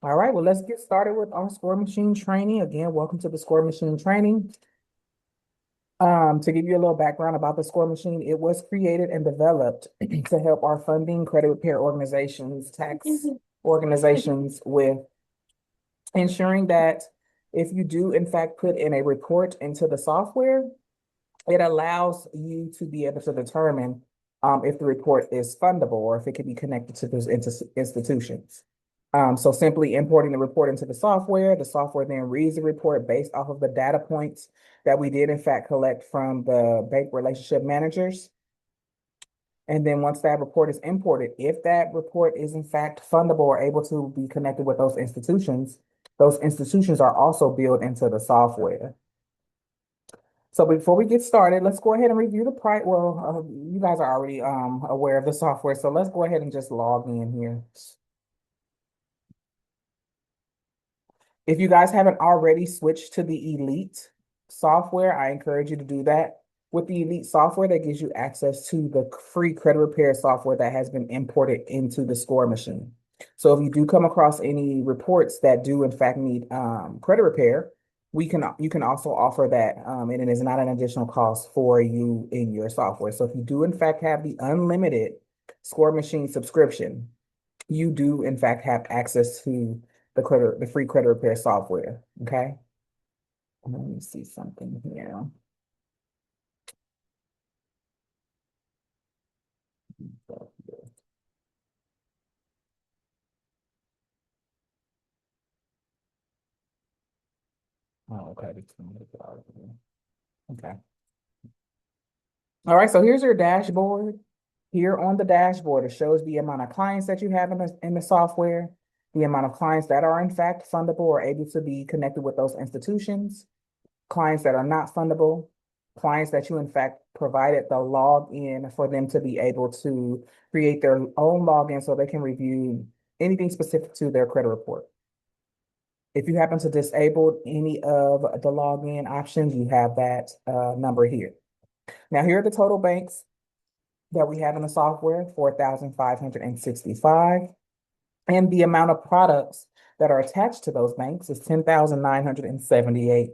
All right, well, let's get started with our score machine training. Again, welcome to the score machine training. To give you a little background about the score machine, it was created and developed to help our funding, credit repair organizations, tax organizations with ensuring that if you do in fact put in a report into the software, it allows you to be able to determine if the report is fundable or if it can be connected to those institutions. So simply importing the report into the software then reads the report based off of the data points that we did in fact collect from the bank relationship managers. And then once that report is imported, if that report is in fact fundable or able to be connected with those institutions are also built into the software. So before we get started, let's go ahead and review the price. Well, you guys are already aware of the software, so let's go ahead and just log in here. If you guys haven't already switched to the Elite software, I encourage you to do that. With the Elite software, that gives you access to the free credit repair software that has been imported into the score machine. So if you do come across any reports that do in fact need credit repair, you can also offer that, and it is not an additional cost for you in your software. So if you do in fact have the unlimited score machine subscription, you do in fact have access to the free credit repair software. Okay. Let me see something here. Oh, okay. Okay. All right. So here's your dashboard. Here on the dashboard, it shows the amount of clients that you have in the software, the amount of clients that are in fact fundable or able to be connected with those institutions, clients that are not fundable, clients that you in fact provided the login for them to be able to create their own login so they can review anything specific to their credit report. If you happen to disable any of the login options, you have that number here. Now, here are the total banks that we have in the software, 4,565. And the amount of products that are attached to those banks is 10,978.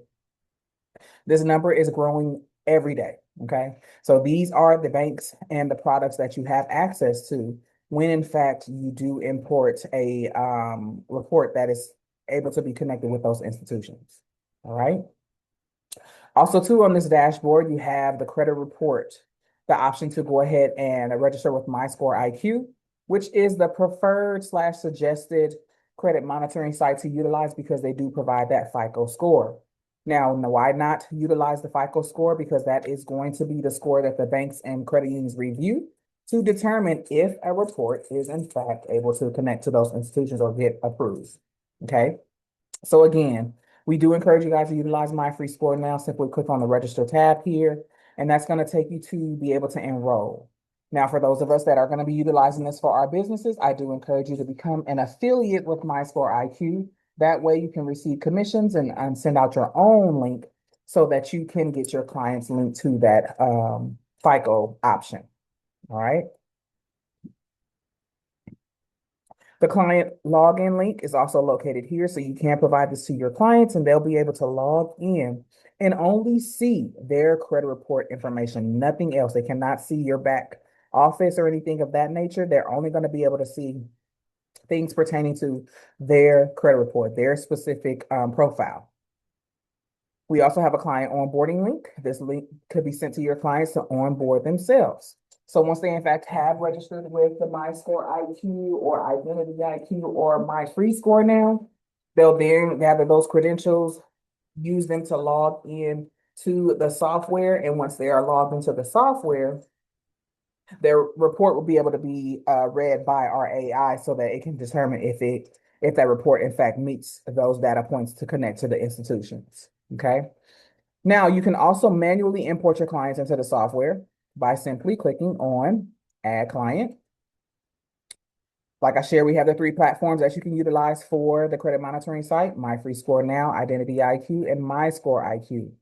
This number is growing every day. Okay. So these are the banks and the products that you have access to when in fact you do import a report that is able to be connected with those institutions. All right. Also, too, on this dashboard, you have the credit report, the option to go ahead and register with MyScore IQ, which is the preferred / suggested credit monitoring site to utilize because they do provide that FICO score. Now, why not utilize the FICO score? Because that is going to be the score that the banks and credit unions review to determine if a report is in fact able to connect to those institutions or get approved. Okay. So again, we do encourage you guys to utilize My Free Score now. Simply click on the register tab here, and that's going to take you to be able to enroll. Now, for those of us that are going to be utilizing this for our businesses, I do encourage you to become an affiliate with MyScore IQ. That way you can receive commissions and send out your own link so that you can get your clients linked to that FICO option. All right. The client login link is also located here, so you can provide this to your clients and they'll be able to log in and only see their credit report information, nothing else. They cannot see your back office or anything of that nature. They're only going to be able to see things pertaining to their credit report, their specific profile. We also have a client onboarding link. This link could be sent to your clients to onboard themselves. So once they in fact have registered with the MyScore IQ or Identity IQ or My Free Score now, they'll then gather those credentials, use them to log in to the software. And once they are logged into the software, their report will be able to be read by our AI so that it can determine if that report in fact meets those data points to connect to the institutions. Okay. Now you can also manually import your clients into the software by simply clicking on Add Client. Like I shared, we have the 3 platforms that you can utilize for the credit monitoring site: My Free Score Now, Identity IQ, and MyScore IQ.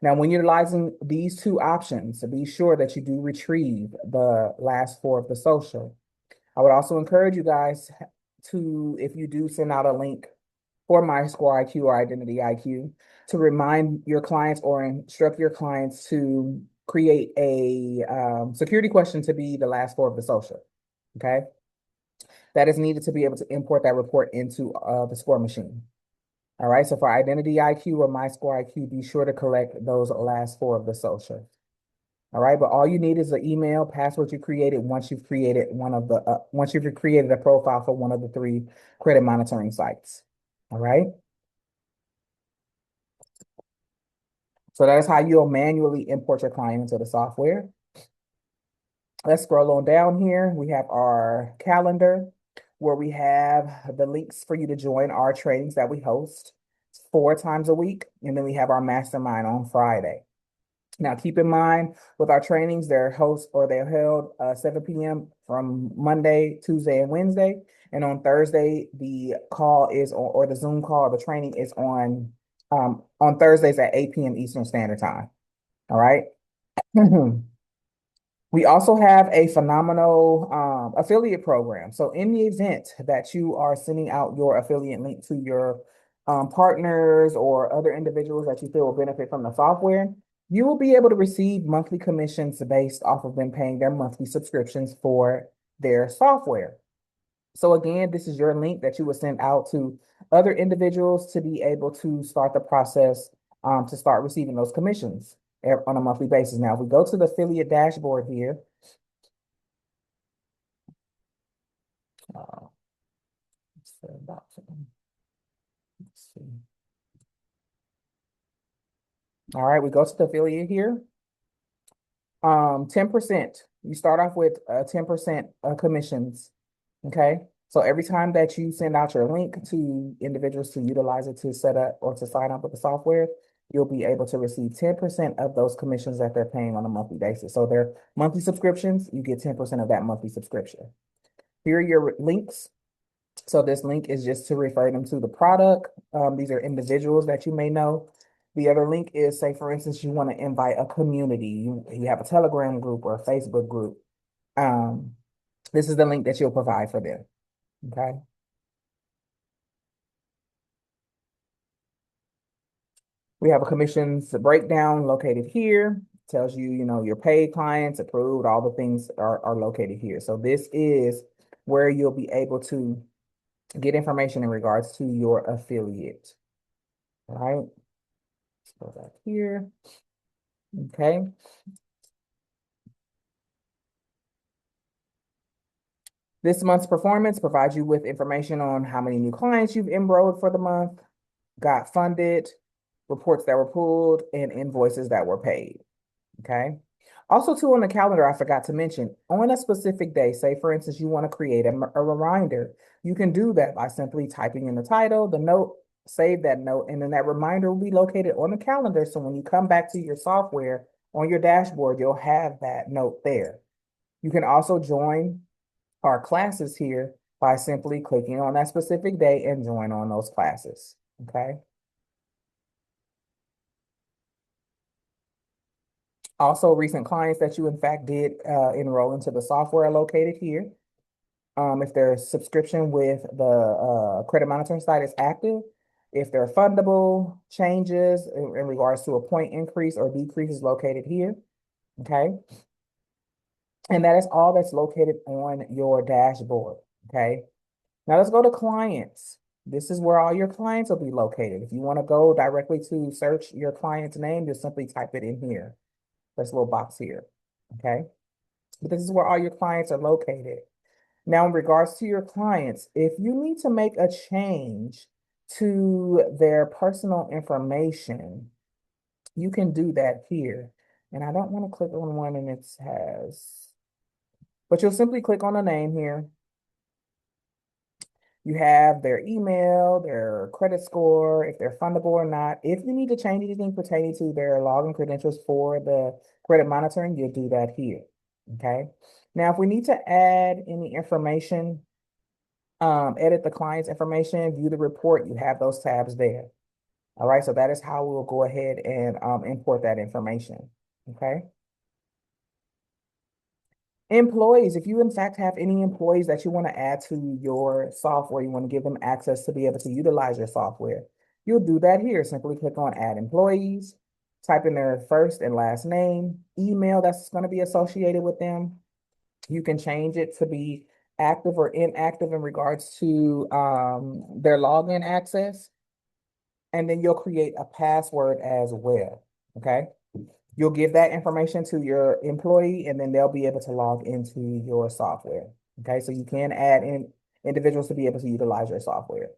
Now, when utilizing these 2 options, be sure that you do retrieve the last 4 of the social. I would also encourage you guys to, if you do send out a link for MyScore IQ or Identity IQ to remind your clients or instruct your clients to create a security question to be the last four of the social. Okay. That is needed to be able to import that report into the score machine. All right. So for Identity IQ or MyScore IQ, be sure to collect those last four of the social. All right, but all you need is the email password you created once you've created once you've created a profile for one of the three credit monitoring sites. All right. So that's how you'll manually import your client into the software. Let's scroll on down here. We have our calendar where we have the links for you to join our trainings that we host 4 times a week. And then we have our mastermind on Friday. Now, keep in mind with our trainings, they're held 7 p.m. from Monday, Tuesday, and Wednesday. And on Thursday, the call is on, or the Zoom call, the training is on Thursdays at 8 p.m. Eastern Standard Time. All right. We also have a phenomenal affiliate program. So in the event that you are sending out your affiliate link to your partners or other individuals that you feel will benefit from the software, you will be able to receive monthly commissions based off of them paying their monthly subscriptions for their software. So again, this is your link that you would send out to other individuals to be able to start the process to start receiving those commissions on a monthly basis. Now, if we go to the affiliate dashboard here, let's see. All right, we go to the affiliate here. 10%. You start off with 10% commissions. Okay. So every time that you send out your link to individuals to utilize it to set up or to sign up with the software, you'll be able to receive 10% of those commissions that they're paying on a monthly basis. So their monthly subscriptions, you get 10% of that monthly subscription. Here are your links. So this link is just to refer them to the product. These are individuals that you may know. The other link is, say, for instance, you want to invite a community. You have a Telegram group or a Facebook group. This is the link that you'll provide for them. Okay. We have a commissions breakdown located here. Tells you, your paid clients, approved, all the things are located here. So this is where you'll be able to get information in regards to your affiliate. All right. Let's go back here. Okay. This month's performance provides you with information on how many new clients you've enrolled for the month, got funded, reports that were pulled, and invoices that were paid. Okay. Also, too, on the calendar, I forgot to mention, on a specific day, say, for instance, you want to create a reminder, you can do that by simply typing in the title, the note, save that note, and then that reminder will be located on the calendar. So when you come back to your software on your dashboard, you'll have that note there. You can also join our classes here by simply clicking on that specific day and join on those classes. Okay. Also, recent clients that you in fact did enroll into the software are located here. If their subscription with the credit monitoring site is active, if they're fundable, changes in regards to a point increase or decrease is located here. Okay. And that is all that's located on your dashboard. Okay. Now let's go to clients. This is where all your clients will be located. If you want to go directly to search your client's name, just simply type it in here. This little box here. Okay. But this is where all your clients are located. Now, in regards to your clients, if you need to make a change to their personal information, you can do that here. And I don't want to click on one and it has, but you'll simply click on the name here. You have their email, their credit score, if they're fundable or not. If you need to change anything pertaining to their login credentials for the credit monitoring, you'll do that here. Okay. Now, if we need to add any information, edit the client's information, view the report, you have those tabs there. All right. So that is how we'll go ahead and import that information. Okay. Employees, if you in fact have any employees that you want to add to your software, you want to give them access to be able to utilize your software, you'll do that here. Simply click on Add Employees, type in their first and last name, email that's going to be associated with them. You can change it to be active or inactive in regards to their login access. And then you'll create a password as well, okay? You'll give that information to your employee and then they'll be able to log into your software. Okay, so you can add in individuals to be able to utilize your software.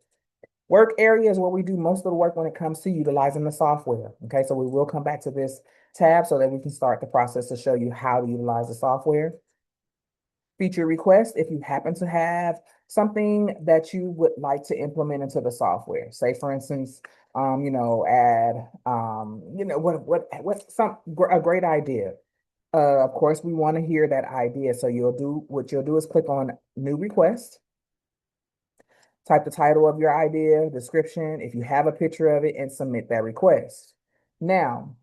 Work area is where we do most of the work when it comes to utilizing the software. Okay, so we will come back to this tab so that we can start the process to show you how to utilize the software. Feature request, if you happen to have something that you would like to implement into the software. Say, for instance, add, a great idea. Of course, we want to hear that idea. So what you'll do is click on new request, type the title of your idea, description, if you have a picture of it, and submit that request. Now,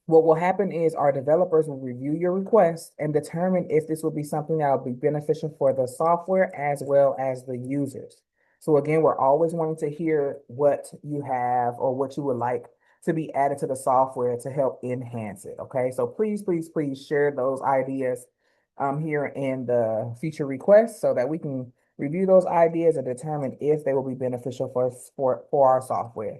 what will happen is our developers will review your request and determine if this will be something that will be beneficial for the software as well as the users. So again, we're always wanting to hear what you have or what you would like to be added to the software to help enhance it. Okay, so please, please, please share those ideas here in the feature requests so that we can review those ideas and determine if they will be beneficial for our software.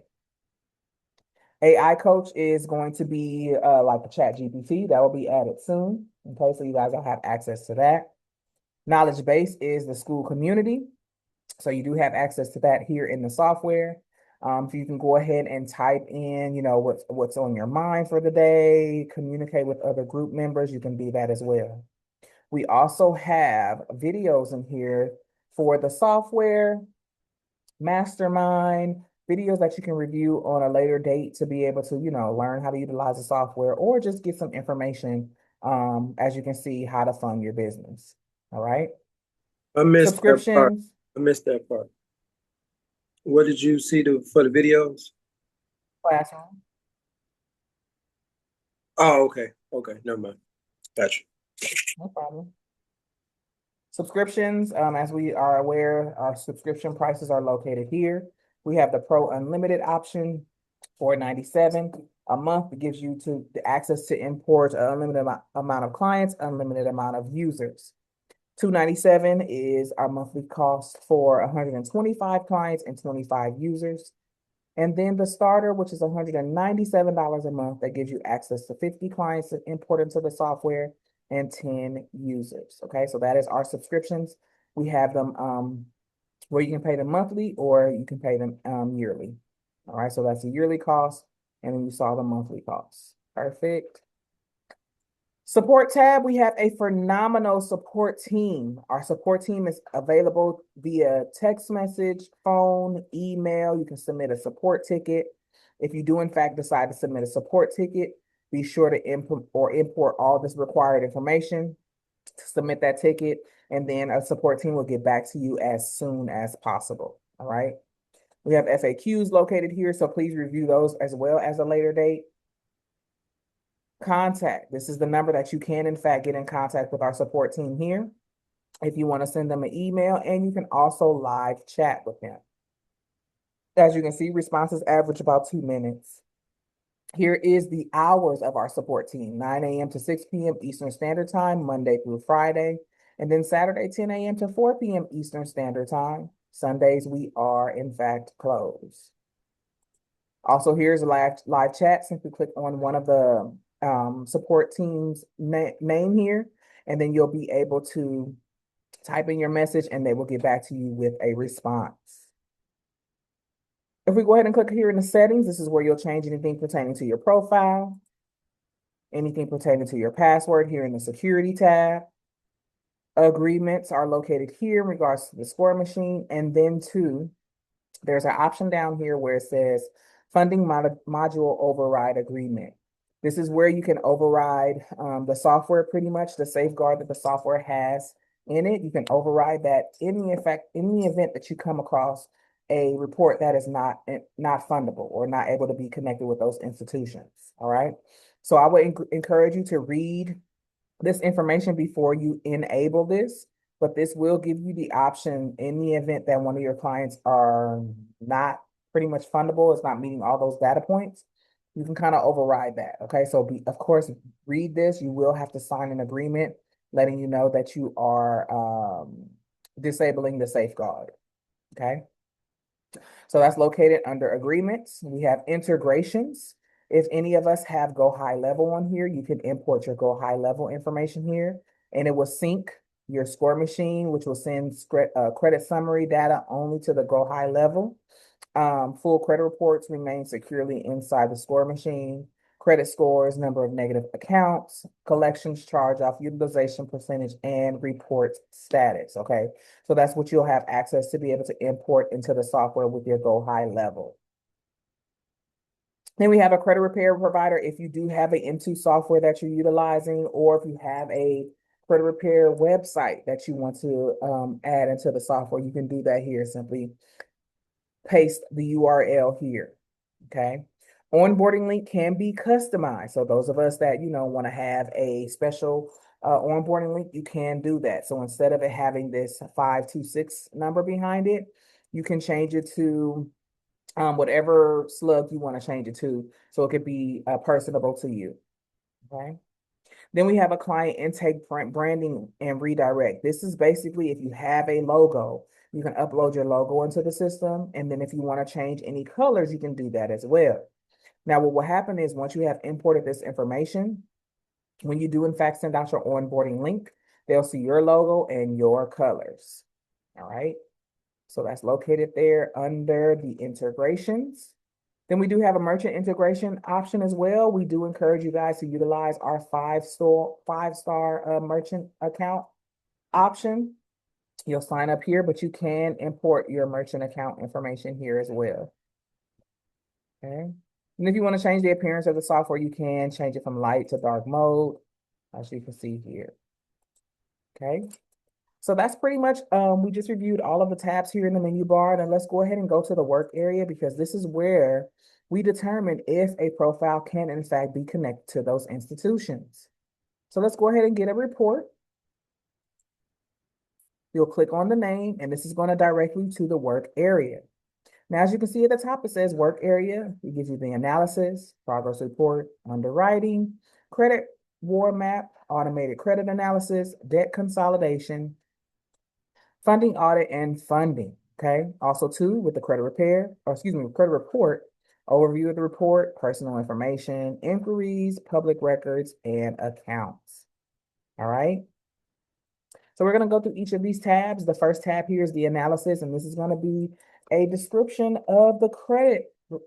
AI coach is going to be like a ChatGPT that will be added soon. Okay, so you guys will have access to that. Knowledge base is the school community. So you do have access to that here in the software. So you can go ahead and type in, what's on your mind for the day, communicate with other group members. You can do that as well. We also have videos in here for the software, mastermind, videos that you can review on a later date to be able to, learn how to utilize the software or just get some information, as you can see, how to fund your business. All right. I missed that part. Subscriptions, I missed that part. What did you see for the videos? classroom. Oh, okay. Okay, never mind. Gotcha. No problem. Subscriptions, as we are aware, our subscription prices are located here. We have the Pro Unlimited option, $4.97 a month. It gives you the access to import an unlimited amount of clients, unlimited amount of users. $2.97 is our monthly cost for 125 clients and 25 users. And then the starter, which is $197 a month, that gives you access to 50 clients to import into the software and 10 users. Okay, so that is our subscriptions. We have them where you can pay them monthly or you can pay them yearly. All right, so that's the yearly cost, and then you saw the monthly costs. Perfect. Support tab, we have a phenomenal support team. Our support team is available via text message, phone, email. You can submit a support ticket. If you do in fact decide to submit a support ticket, be sure to import all this required information to submit that ticket, and then a support team will get back to you as soon as possible. All right. We have FAQs located here, so please review those as well as a later date. Contact. This is the number that you can, in fact, get in contact with our support team here if you want to send them an email, and you can also live chat with them. As you can see, responses average about 2 minutes. Here is the hours of our support team, 9 a.m. to 6 p.m. Eastern Standard Time, Monday through Friday, and then Saturday, 10 a.m. to 4 p.m. Eastern Standard Time. Sundays, we are, in fact, closed. Also, here's a live chat. Simply click on one of the support team's name here, and then you'll be able to type in your message and they will get back to you with a response. If we go ahead and click here in the settings, this is where you'll change anything pertaining to your profile, anything pertaining to your password here in the security tab. Agreements are located here in regards to the score machine, and then there's an option down here where it says funding module override agreement. This is where you can override the software, pretty much the safeguard that the software has in it. You can override that in the event that you come across a report that is not fundable or not able to be connected with those institutions. All right. So I would encourage you to read this information before you enable this, but this will give you the option in the event that one of your clients are not pretty much fundable, it's not meeting all those data points. You can kind of override that. Okay, so of course, read this. You will have to sign an agreement letting you know that you are disabling the safeguard. Okay, so that's located under agreements. We have integrations. If any of us have Go High Level on here, you can import your Go High Level information here, and it will sync your score machine, which will send credit summary data only to the Go High Level. Full credit reports remain securely inside the score machine. Credit scores, number of negative accounts, collections, charge-off, utilization percentage, and report status. Okay, so that's what you'll have access to be able to import into the software with your Go High Level. Then we have a credit repair provider. If you do have a M2 software that you're utilizing, or if you have a credit repair website that you want to add into the software, you can do that here. Simply paste the URL here. Okay. Onboarding link can be customized. So those of us that, want to have a special onboarding link, you can do that. So instead of it having this 526 number behind it, you can change it to whatever slug you want to change it to. So it could be personable to you. Okay. Then we have a client intake branding and redirect. This is basically if you have a logo, you can upload your logo into the system. And then if you want to change any colors, you can do that as well. Now, what will happen is once you have imported this information, when you do in fact send out your onboarding link, they'll see your logo and your colors. All right. So that's located there under the integrations. Then we do have a merchant integration option as well. We do encourage you guys to utilize our five-star merchant account option. You'll sign up here, but you can import your merchant account information here as well. Okay. And if you want to change the appearance of the software, you can change it from light to dark mode, as you can see here. Okay. So that's pretty much, we just reviewed all of the tabs here in the menu bar. And let's go ahead and go to the work area, because this is where we determine if a profile can in fact be connected to those institutions. So let's go ahead and get a report. You'll click on the name, and this is going to direct you to the work area. Now, as you can see at the top, it says work area. It gives you the analysis, progress report, underwriting, credit war map, automated credit analysis, debt consolidation, funding audit, and funding. Okay. Also, too, with the credit credit report, overview of the report, personal information, inquiries, public records, and accounts. All right. So we're going to go through each of these tabs. The first tab here is the analysis, and this is going to be a description of the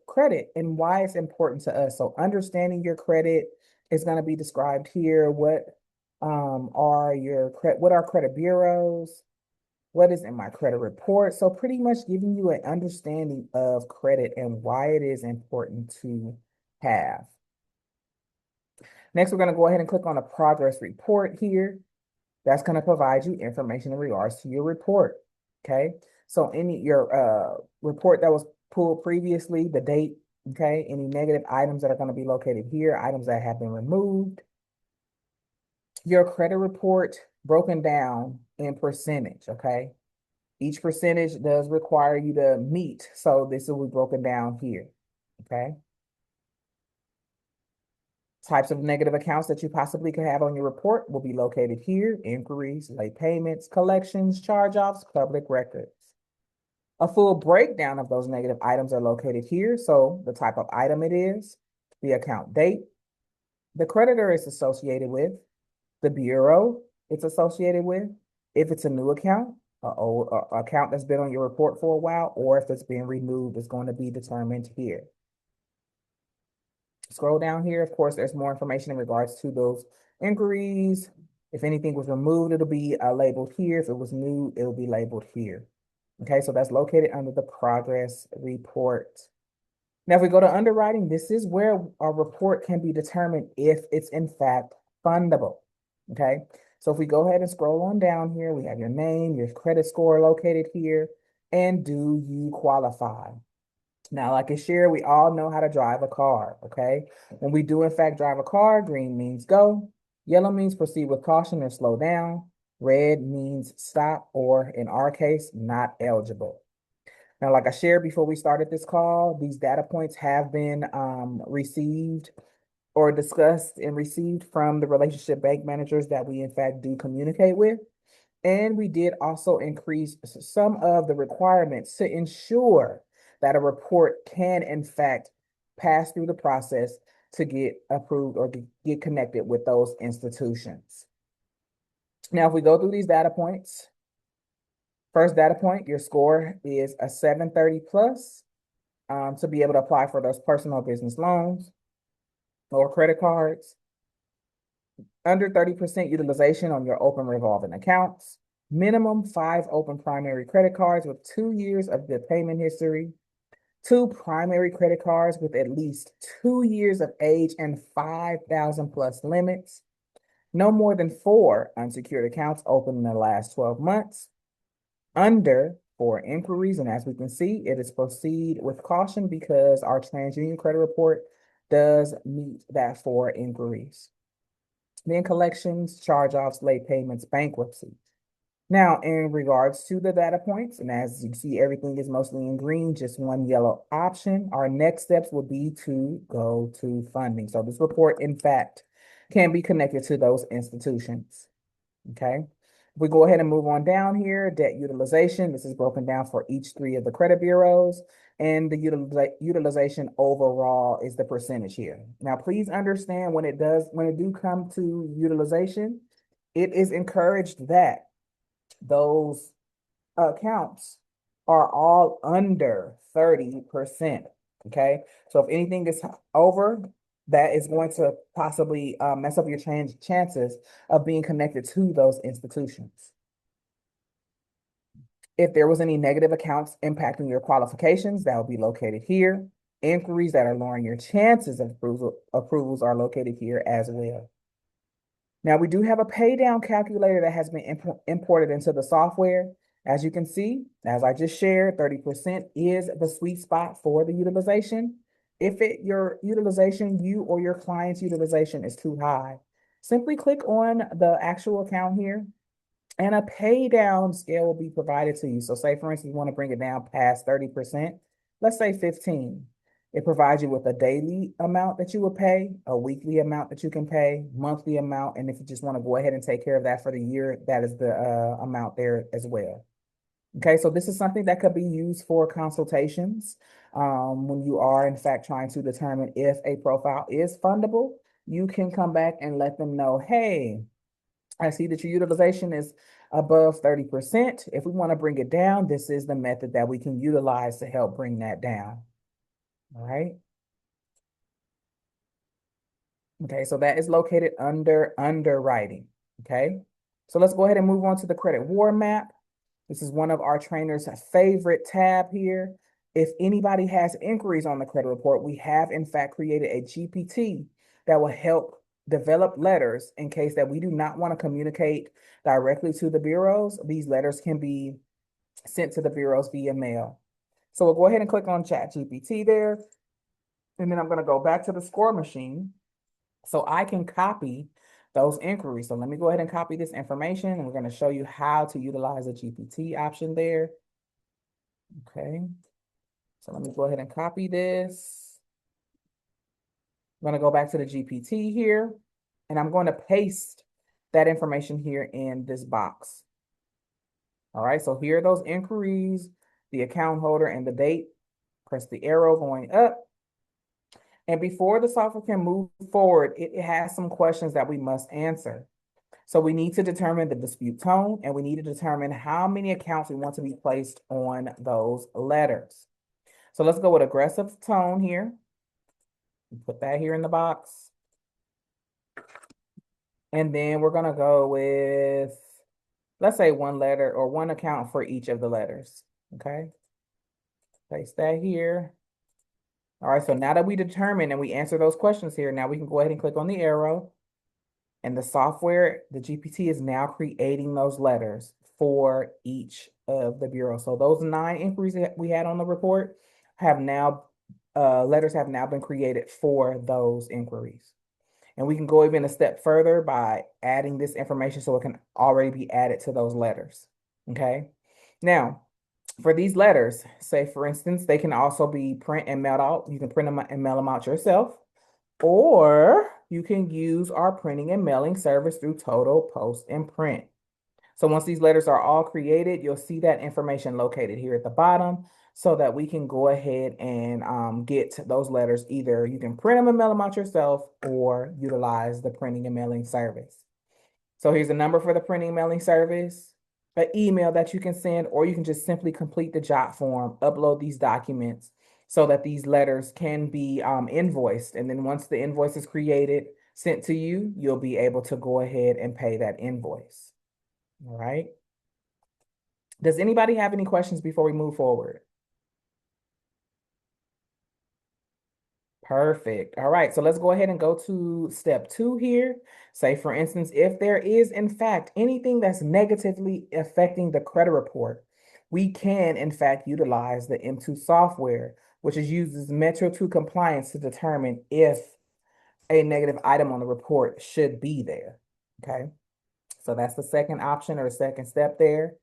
credit and why it's important to us. So understanding your credit is going to be described here. What are credit bureaus? What is in my credit report? So pretty much giving you an understanding of credit and why it is important to have. Next, we're going to go ahead and click on the progress report here. That's going to provide you information in regards to your report. Okay. So your report that was pulled previously, the date, okay, any negative items that are going to be located here, items that have been removed. Your credit report broken down in percentage, okay? Each percentage does require you to meet. So this will be broken down here, okay? Types of negative accounts that you possibly could have on your report will be located here: inquiries, late payments, collections, charge-offs, public records. A full breakdown of those negative items are located here. So the type of item it is, the account date, the creditor it's associated with, the bureau it's associated with, if it's a new account, an old account that's been on your report for a while, or if it's being removed, is going to be determined here. Scroll down here. Of course, there's more information in regards to those inquiries. If anything was removed, it'll be labeled here. If it was new, it'll be labeled here. Okay, so that's located under the progress report. Now, if we go to underwriting, this is where our report can be determined if it's in fact fundable. Okay, so if we go ahead and scroll on down here, we have your name, your credit score located here, and do you qualify? Now, like I shared, we all know how to drive a car, okay? When we do in fact drive a car, green means go, Yellow means proceed with caution or slow down. Red means stop or, in our case, not eligible. Now, like I shared before we started this call, these data points have been received or discussed and received from the relationship bank managers that we in fact do communicate with. And we did also increase some of the requirements to ensure that a report can in fact pass through the process to get approved or get connected with those institutions. Now, if we go through these data points, first data point, your score is a 730 plus to be able to apply for those personal business loans or credit cards. Under 30% utilization on your open revolving accounts. Minimum 5 open primary credit cards with 2 years of good payment history. 2 primary credit cards with at least 2 years of age and 5,000 plus limits. No more than 4 unsecured accounts open in the last 12 months. Under 4 inquiries, and as we can see, it is proceed with caution because our TransUnion credit report does meet that 4 inquiries. Then collections, charge-offs, late payments, bankruptcy. Now, in regards to the data points, and as you see, everything is mostly in green, just one yellow option. Our next steps would be to go to funding. So this report, in fact, can be connected to those institutions. Okay. If we go ahead and move on down here, debt utilization, this is broken down for each 3 of the credit bureaus, and the utilization overall is the percentage here. Now, please understand when it do come to utilization, it is encouraged that those accounts are all under 30%. Okay. So if anything is over, that is going to possibly mess up your chances of being connected to those institutions. If there was any negative accounts impacting your qualifications, that will be located here. Inquiries that are lowering your chances of approvals are located here as well. Now, we do have a pay down calculator that has been imported into the software. As you can see, as I just shared, 30% is the sweet spot for the utilization. If your utilization, you or your client's utilization is too high, simply click on the actual account here and a pay down scale will be provided to you. So say, for instance, you want to bring it down past 30%, let's say 15. It provides you with a daily amount that you will pay, a weekly amount that you can pay, monthly amount, and if you just want to go ahead and take care of that for the year, that is the amount there as well. Okay, so this is something that could be used for consultations when you are in fact trying to determine if a profile is fundable. You can come back and let them know, hey, I see that your utilization is above 30%. If we want to bring it down, this is the method that we can utilize to help bring that down. All right. Okay, so that is located under underwriting. Okay, so let's go ahead and move on to the credit war map. This is one of our trainers' favorite tab here. If anybody has inquiries on the credit report, we have in fact created a GPT that will help develop letters in case that we do not want to communicate directly to the bureaus. These letters can be sent to the bureaus via mail. So we'll go ahead and click on ChatGPT there. And then I'm going to go back to the score machine so I can copy those inquiries. So let me go ahead and copy this information and we're going to show you how to utilize the GPT option there. Okay. So let me go ahead and copy this. I'm going to go back to the GPT here and I'm going to paste that information here in this box. All right. So here are those inquiries, the account holder and the date. Press the arrow going up. And before the software can move forward, it has some questions that we must answer. So we need to determine the dispute tone and we need to determine how many accounts we want to be placed on those letters. So let's go with aggressive tone here. Put that here in the box. And then we're going to go with, let's say 1 letter or 1 account for each of the letters. Okay. Place that here. All right, so now that we determine and we answer those questions here, now we can go ahead and click on the arrow. And the software, the GPT is now creating those letters for each of the bureaus. So those 9 inquiries that we had on the report have now, letters have now been created for those inquiries. And we can go even a step further by adding this information so it can already be added to those letters. Okay. Now, for these letters, say for instance, they can also be print and mailed out. You can print them and mail them out yourself, or you can use our printing and mailing service through Total Post and Print. So once these letters are all created, you'll see that information located here at the bottom so that we can go ahead and get those letters. Either you can print them and mail them out yourself or utilize the printing and mailing service. So here's the number for the printing and mailing service, an email that you can send, or you can just simply complete the jot form, upload these documents so that these letters can be invoiced. And then once the invoice is created, sent to you, you'll be able to go ahead and pay that invoice. All right. Does anybody have any questions before we move forward? Perfect. All right, so let's go ahead and go to step 2 here. Say, for instance, if there is, in fact, anything that's negatively affecting the credit report, we can, in fact, utilize the M2 software, which is uses Metro 2 compliance to determine if a negative item on the report should be there. Okay, so that's the second option or second step there.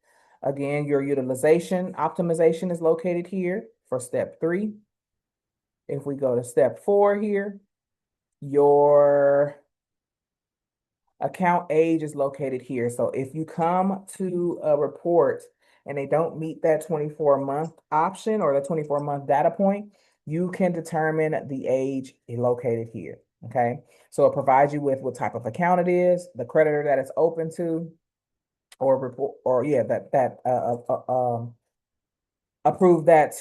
Again, your utilization optimization is located here for step 3. If we go to step 4 here, your account age is located here. So if you come to a report and they don't meet that 24-month option or the 24-month data point, you can determine the age located here. Okay. So it provides you with what type of account it is, the creditor that it's open to, or report, or yeah, approve that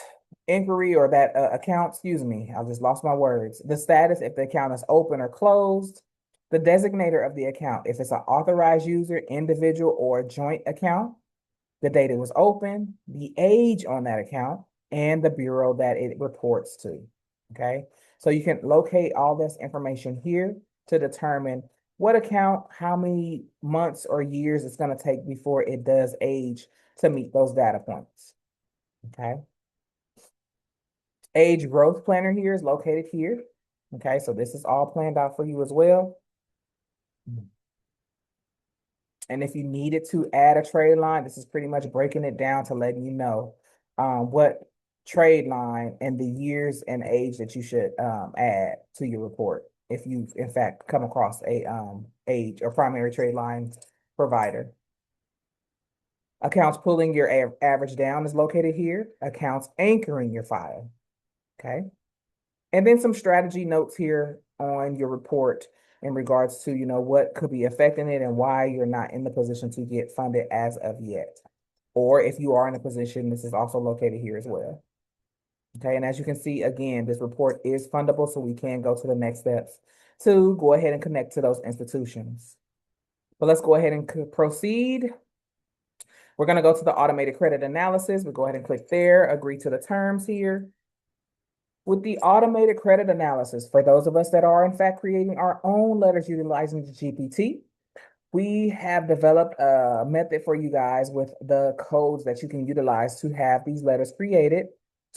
inquiry or that account, excuse me, I just lost my words. The status, if the account is open or closed, the designator of the account, if it's an authorized user, individual, or joint account, the date it was open, the age on that account, and the bureau that it reports to. Okay, so you can locate all this information here to determine what account, how many months or years it's going to take before it does age to meet those data points. Okay. Age growth planner here is located here. Okay, so this is all planned out for you as well. And if you needed to add a trade line, this is pretty much breaking it down to letting you know what trade line and the years and age that you should add to your report if you in fact come across a age or primary trade line provider. Accounts pulling your average down is located here. Accounts anchoring your file. Okay. And then some strategy notes here on your report in regards to, what could be affecting it and why you're not in the position to get funded as of yet. Or if you are in a position, this is also located here as well. Okay, and as you can see, again, this report is fundable, so we can go to the next steps to go ahead and connect to those institutions. But let's go ahead and proceed. We're going to go to the automated credit analysis. We go ahead and click there, agree to the terms here. With the automated credit analysis, for those of us that are in fact creating our own letters utilizing the GPT, we have developed a method for you guys with the codes that you can utilize to have these letters created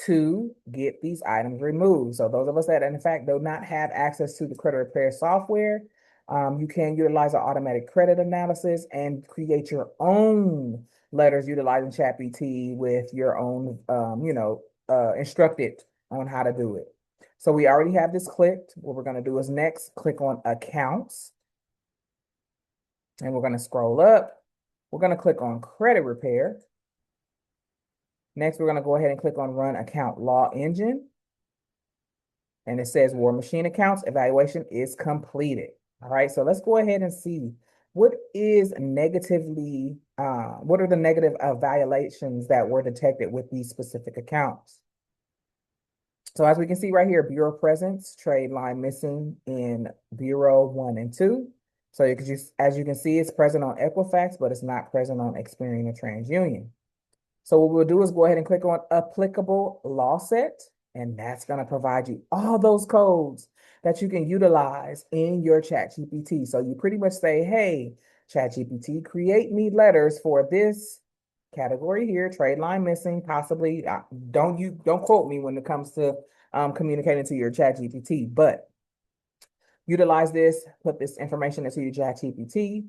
to get these items removed. So those of us that in fact do not have access to the credit repair software, you can utilize an automatic credit analysis and create your own letters utilizing ChatGPT with your own, instructed on how to do it. So we already have this clicked. What we're going to do is next click on accounts. And we're going to scroll up. We're going to click on credit repair. Next, we're going to go ahead and click on run account law engine. And it says War Machine accounts evaluation is completed. All right, so let's go ahead and see what are the negative violations that were detected with these specific accounts. So as we can see right here, bureau presence, trade line missing in bureau 1 and 2. So as you can see, it's present on Equifax, but it's not present on Experian or TransUnion. So what we'll do is go ahead and click on applicable law set, and that's going to provide you all those codes that you can utilize in your ChatGPT. So you pretty much say, hey, ChatGPT, create me letters for this category here, trade line missing, possibly. Don't quote me when it comes to communicating to your ChatGPT, but Utilize this, put this information into your ChatGPT,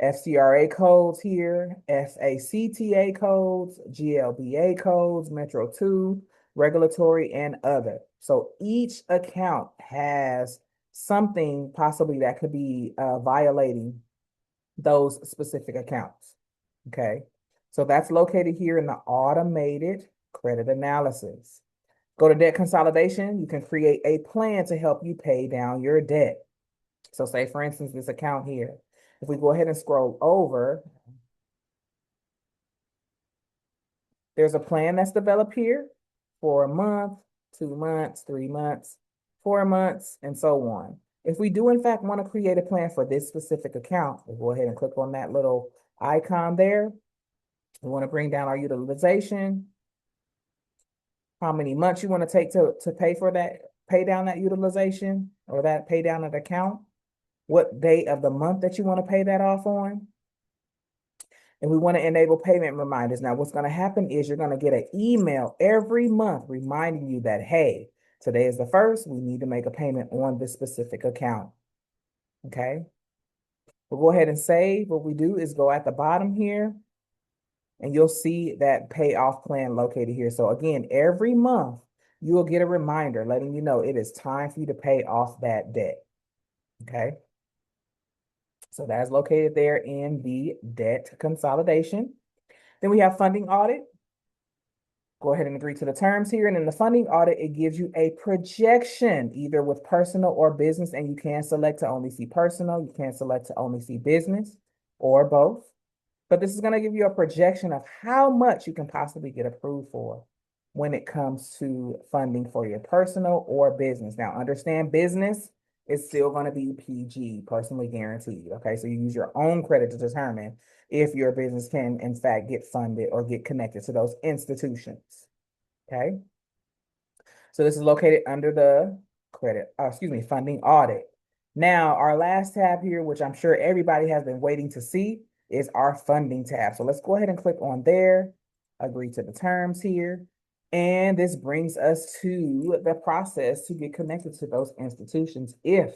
FCRA codes here, FACTA codes, GLBA codes, Metro 2, regulatory, and other. So each account has something possibly that could be violating those specific accounts. Okay. So that's located here in the automated credit analysis. Go to debt consolidation. You can create a plan to help you pay down your debt. So say, for instance, this account here, if we go ahead and scroll over, there's a plan that's developed here for a month, 2 months, 3 months, 4 months, and so on. If we do in fact want to create a plan for this specific account, we'll go ahead and click on that little icon there. We want to bring down our utilization, how many months you want to take to pay for that, pay down that utilization or that pay down that account, what day of the month that you want to pay that off on. And we want to enable payment reminders. Now, what's going to happen is you're going to get an email every month reminding you that, hey, today is the 1st, we need to make a payment on this specific account. Okay. We'll go ahead and save. What we do is go at the bottom here and you'll see that payoff plan located here. So again, every month you will get a reminder letting you know it is time for you to pay off that debt. Okay. So that's located there in the debt consolidation. Then we have funding audit. Go ahead and agree to the terms here. And in the funding audit, it gives you a projection, either with personal or business, and you can select to only see personal, you can select to only see business, or both. But this is going to give you a projection of how much you can possibly get approved for when it comes to funding for your personal or business. Now, understand business is still going to be PG, personally guaranteed. Okay, so you use your own credit to determine if your business can, in fact, get funded or get connected to those institutions. Okay, so this is located under the funding audit. Now, our last tab here, which I'm sure everybody has been waiting to see, is our funding tab. So let's go ahead and click on there, agree to the terms here. And this brings us to the process to get connected to those institutions if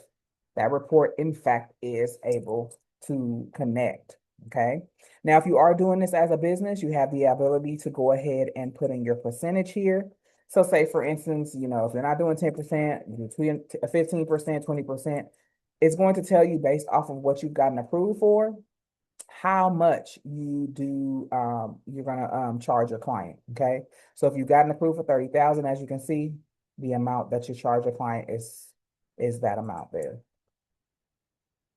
that report, in fact, is able to connect. Okay. Now, if you are doing this as a business, you have the ability to go ahead and put in your percentage here. So say, for instance, you know, if you're not doing 10%, you do 15%, 20%, it's going to tell you based off of what you've gotten approved for, how much you do you're gonna charge your client. Okay. So if you've gotten approved for 30,000, as you can see, the amount that you charge your client is that amount there.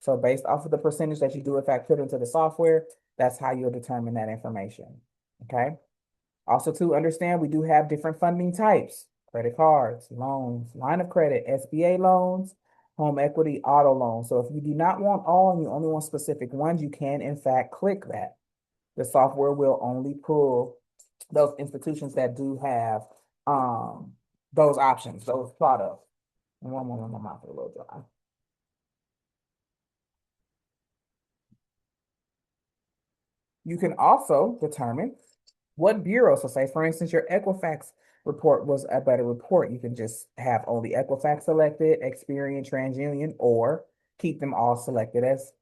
So based off of the percentage that you do in fact put into the software, that's how you'll determine that information. Okay. Also to understand, we do have different funding types: credit cards, loans, line of credit, SBA loans, home equity, auto loans. So if you do not want all and you only want specific ones, you can in fact click that. The software will only pull those institutions that do have those options, those products. And one moment, my mouth is a little dry. You can also determine what bureau. So say, for instance, your Equifax report was a better report. You can just have only Equifax selected, Experian, TransUnion, or keep them all selected as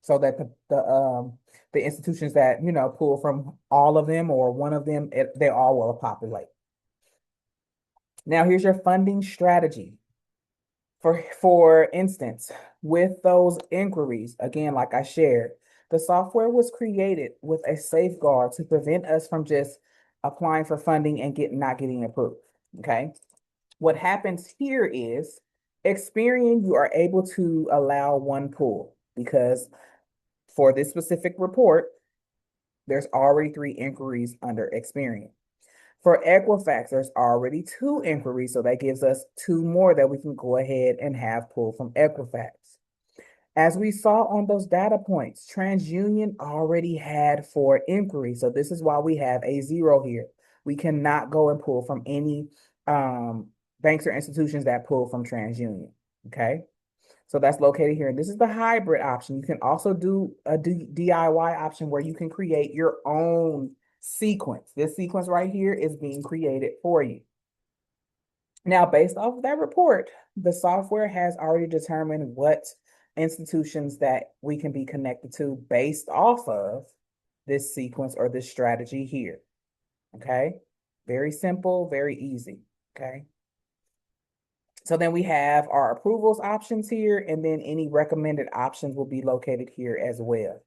so that the institutions that, you know, pull from all of them or one of them, they all will populate. Now, here's your funding strategy. For instance, with those inquiries, again, like I shared, the software was created with a safeguard to prevent us from just applying for funding and not getting approved. Okay. What happens here is Experian, you are able to allow one pool because for this specific report, there's already 3 inquiries under Experian. For Equifax, there's already 2 inquiries, so that gives us 2 more that we can go ahead and have pulled from Equifax. As we saw on those data points, TransUnion already had 4 inquiries, so this is why we have a 0 here. We cannot go and pull from any banks or institutions that pull from TransUnion, okay? So that's located here. And this is the hybrid option. You can also do a DIY option where you can create your own sequence. This sequence right here is being created for you. Now, based off of that report, the software has already determined what institutions that we can be connected to based off of this sequence or this strategy here. Okay. Very simple, very easy. Okay. So then we have our approvals options here, and then any recommended options will be located here as well.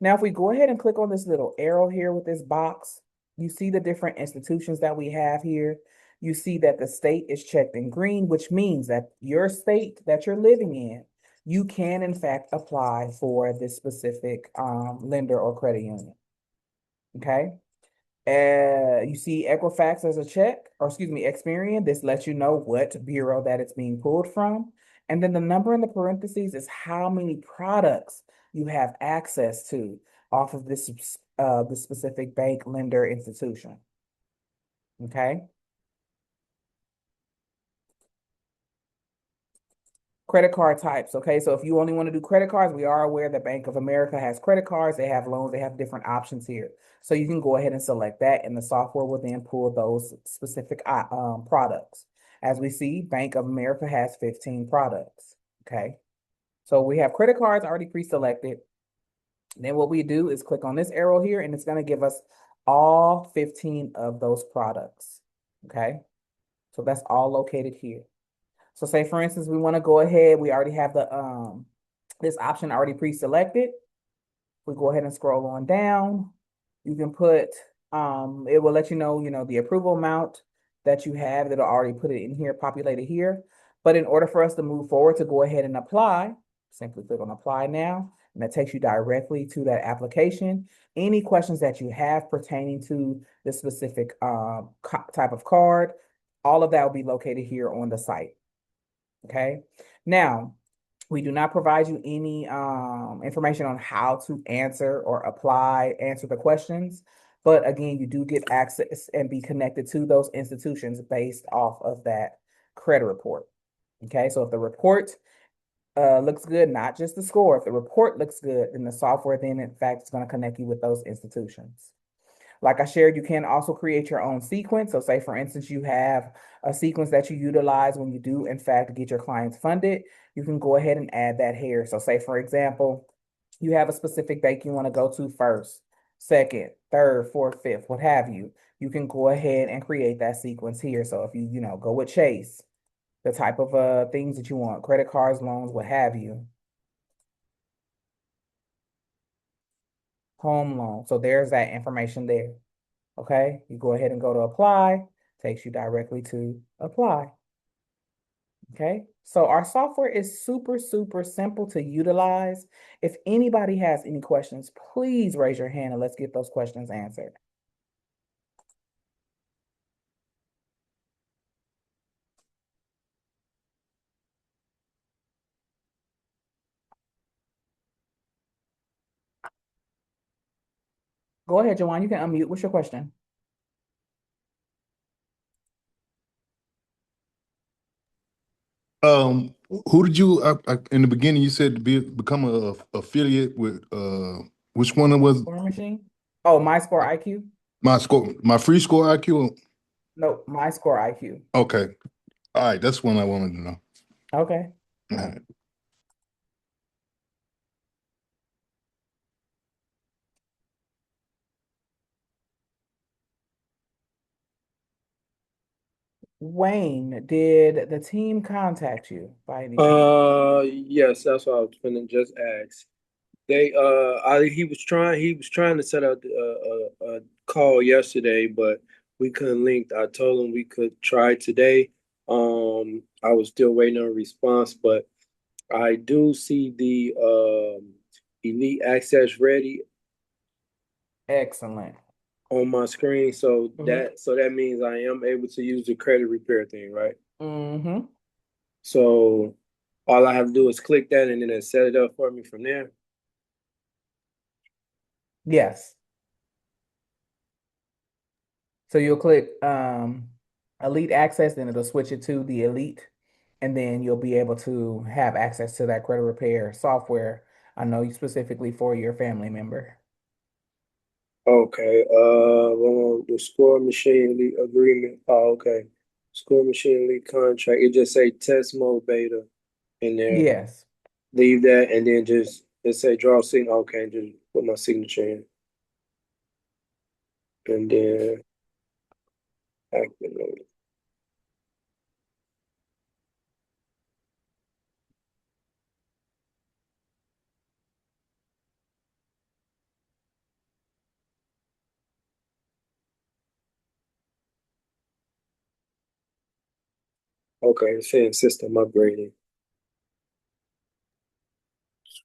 Now, if we go ahead and click on this little arrow here with this box, you see the different institutions that we have here. You see that the state is checked in green, which means that your state that you're living in, you can in fact apply for this specific lender or credit union. Okay. You see Equifax as a check, or excuse me, Experian. This lets you know what bureau that it's being pulled from. And then the number in the parentheses is how many products you have access to off of the specific bank, lender, institution. Okay. Credit card types. Okay. So if you only want to do credit cards, we are aware that Bank of America has credit cards. They have loans. They have different options here. So you can go ahead and select that, and the software will then pull those specific products. As we see, Bank of America has 15 products. Okay. So we have credit cards already pre-selected. Then what we do is click on this arrow here, and it's going to give us all 15 of those products. Okay. So that's all located here. So say for instance, we want to go ahead, we already have the this option already pre-selected. We go ahead and scroll on down. You can put it will let you know, the approval amount that you have. That'll already put it in here, populated here. But in order for us to move forward to go ahead and apply, simply click on apply now, and that takes you directly to that application. Any questions that you have pertaining to the specific type of card, all of that will be located here on the site. Okay. Now, we do not provide you any information on how to answer or answer the questions. But again, you do get access and be connected to those institutions based off of that credit report. Okay. So if the report looks good, not just the score, if the report looks good, then the software then in fact is going to connect you with those institutions. Like I shared, you can also create your own sequence. So say, for instance, you have a sequence that you utilize when you do, in fact, get your clients funded. You can go ahead and add that here. So say, for example, you have a specific bank you want to go to first, second, third, fourth, fifth, what have you. You can go ahead and create that sequence here. So if you go with Chase, the type of things that you want, credit cards, loans, what have you. Home loan. So there's that information there. Okay, you go ahead and go to apply, takes you directly to apply. Okay, so our software is super, super simple to utilize. If anybody has any questions, please raise your hand and let's get those questions answered. Go ahead, Jawan, you can unmute. What's your question? Who did you in the beginning? You said to become a affiliate with which one was Score machine? Oh, My Score IQ? my score, my free score IQ? No, My Score IQ. Okay, all right, that's one I wanted to know. Okay. All right. Wayne, did the team contact you by any chance? Yes, that's what I was finna just ask. He was trying to set up a call yesterday, but we couldn't link. I told him we could try today. I was still waiting on a response, but I do see the Elite Access ready Excellent. on my screen. So Mm-hmm. that means I am able to use the credit repair thing, right? Mm-hmm. So all I have to do is click that and then it set it up for me from there. Yes. So you'll click Elite Access, then it'll switch it to the Elite, and then you'll be able to have access to that credit repair software. I know you specifically for your family member. Okay. The score machine agreement. Oh, okay. Score machine lead contract. It just say test mode beta in there. Yes. Leave that and then just it say draw signature. Okay, just put my signature in. And then activate. Okay, it's saying system upgrading.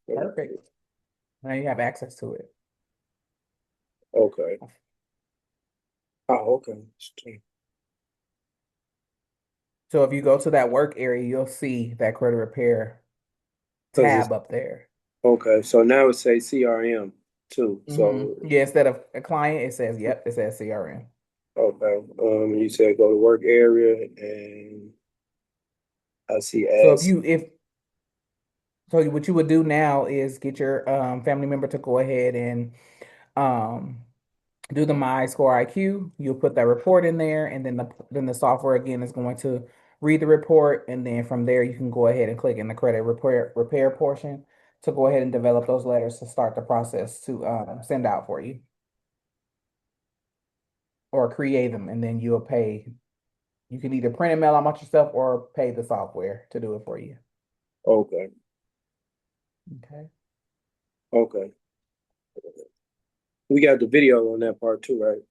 Perfect. Now you have access to it. Okay. Oh, okay. So if you go to that work area, you'll see that credit repair tab up there. Okay, so now it says CRM too. So Yeah, instead of a client, it says, yep, it says CRM. okay. You said go to work area and I see So ads. what you would do now is get your family member to go ahead and um do the My Score IQ. You'll put that report in there, and then the software again is going to read the report, and then from there you can go ahead and click in the credit repair portion to go ahead and develop those letters to start the process to send out for you or create them, and then you'll pay. You can either print and mail them out yourself or pay the software to do it for you. Okay, Okay. okay. We got the video on that part too, right?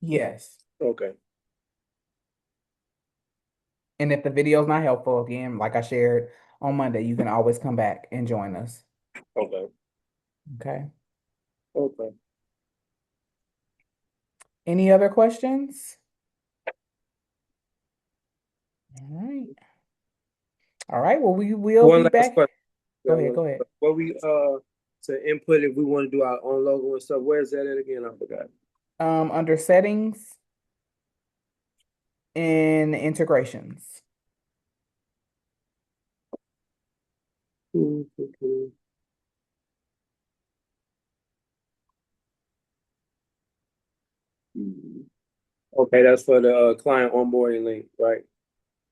Yes. Okay, And if the video is not helpful, again, like I shared on Monday, you can always come back and join us. okay, Okay. okay. Any other questions? All right. All right. Well, we will One be last back. question. Go ahead. Go ahead. What we to input if we want to do our own logo and stuff. Where is that at again? I forgot. Under settings and integrations. Okay, that's for the client onboarding link, right?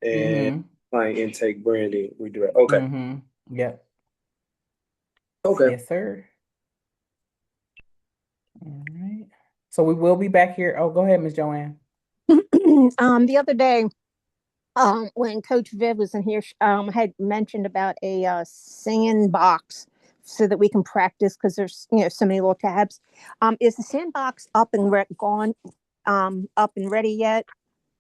And Mm-hmm. client intake branding. We do it. Okay. Mm-hmm. Yep. Okay. Yes, sir. All right. So we will be back here. Oh, go ahead, Miss Joanne. The other day, when Coach Viv was in here, had mentioned about a sandbox so that we can practice because there's so many little tabs. Is the sandbox up and gone, up and ready yet?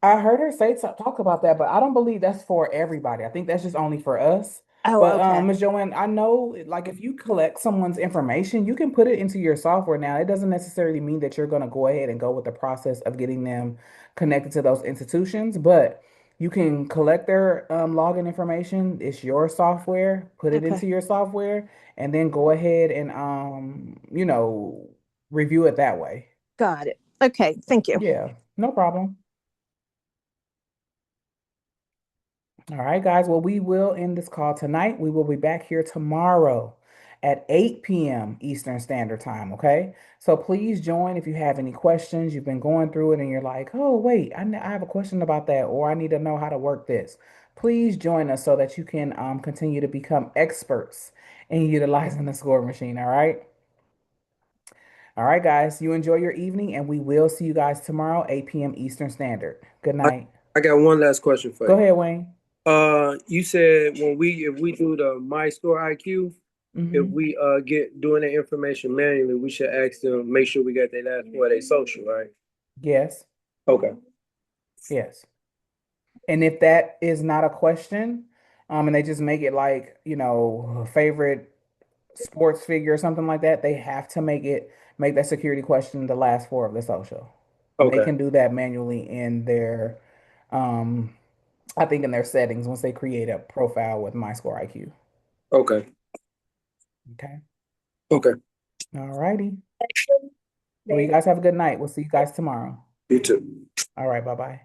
I heard her talk about that, but I don't believe that's for everybody. I think that's just only for us. Oh, But okay. Ms. Joanne, I know like if you collect someone's information, you can put it into your software now. It doesn't necessarily mean that you're going to go ahead and go with the process of getting them connected to those institutions, but you can collect their login information. It's your software, put it Okay. into your software, and then go ahead and review it that way. Got it. Okay. Thank you. Yeah, no problem. All right, guys. Well, we will end this call tonight. We will be back here tomorrow at 8 p.m. Eastern Standard Time. Okay. So please join if you have any questions. You've been going through it and you're like, oh, wait, I have a question about that, or I need to know how to work this. Please join us so that you can continue to become experts in utilizing the score machine. All right. All right, guys. You enjoy your evening, and we will see you guys tomorrow, 8 p.m. Eastern Standard. Good night. I got one last question for Go you. ahead, Wayne. You said if we do the My Score IQ, if Mhm. we get doing the information manually, we should ask them, make sure we got their last four of their social, right? Yes. Okay. Yes. And if that is not a question, and they just make it like, a favorite sports figure or something like that, they have to make that security question the last four of the social. And they Okay. can do that manually in um, I think in their settings once they create a profile with MyScore IQ. Okay. Okay. Okay. All righty. Well, you guys have a good night. We'll see you guys tomorrow. You too. All right. Bye-bye.